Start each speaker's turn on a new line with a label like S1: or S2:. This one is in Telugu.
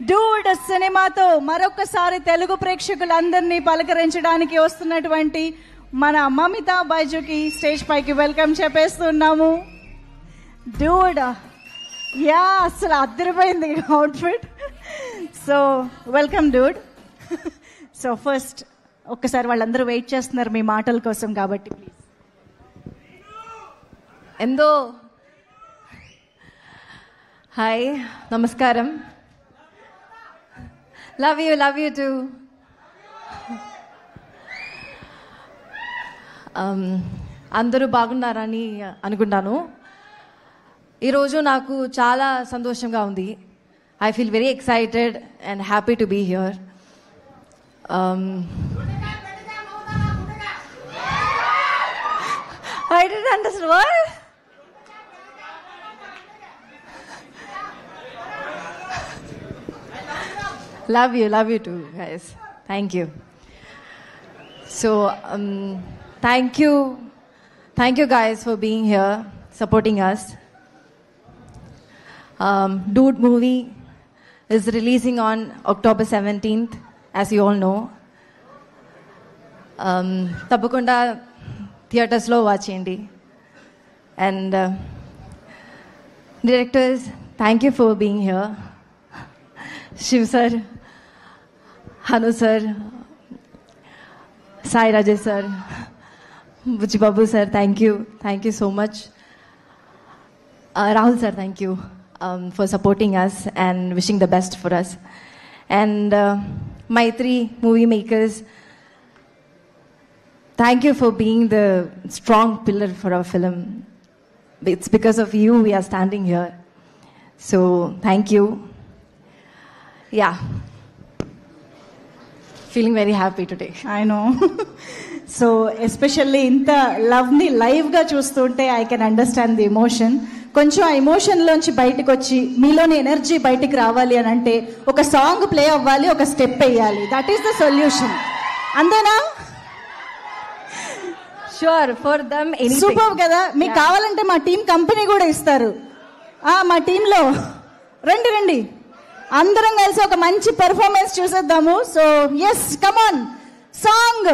S1: డూడ్ సినిమాతో మరొకసారి తెలుగు ప్రేక్షకులందరినీ పలకరించడానికి వస్తున్నటువంటి మన మమితా బైజుకి స్టేజ్ పైకి వెల్కమ్ చెప్పేస్తున్నాము. డూడ్ యా అసలు అద్దరిపోయింది outfit. So welcome dude. So first ఒక్కసారి వాళ్ళందరూ వెయిట్ చేస్తున్నారు మీ మాటల కోసం కాబట్టి ప్లీజ్.
S2: ఎందో హాయ్ నమస్కారం. Love you too. అందరూ బాగున్నారని అనుకుంటాను. ఈరోజు నాకు చాలా సంతోషంగా ఉంది. I feel very excited and happy to be here. I didn't understand what? Love you too, guys. Thank you. So, thank you guys for being here, supporting us. Dude movie is releasing on October 17th, as you all know. Tappakunda థియేటర్స్లో వాచ్ చేయండి. And directors, thank you for being here. Shiv sir, Hanu sir, Sai Rajesh sir, Buchibabu sir, thank you so much. Rahul sir, thank you for supporting us and wishing the best for us. And Mythri movie makers, thank you for being the strong pillar for our film. It's because of you we are standing here. So, thank you. Yeah. Feeling very happy today.
S1: I know. So, especially ఇంత లవ్ని లైవ్గా చూస్తుంటే I can understand the emotion. కొంచెం ఆ ఎమోషన్లోంచి బయటకు వచ్చి మీలోని ఎనర్జీ బయటికి రావాలి అని అంటే ఒక సాంగ్ ప్లే అవ్వాలి, ఒక స్టెప్ వేయాలి. That is the solution. అంతేనా?
S2: Sure, for them anything.
S1: Super కదా. మీకు కావాలంటే మా టీం కంపెనీ కూడా ఇస్తారు. మా టీంలో రండి అందరం కలిసి ఒక మంచి పెర్ఫార్మెన్స్ చూసేద్దాము. So yes, come on, song.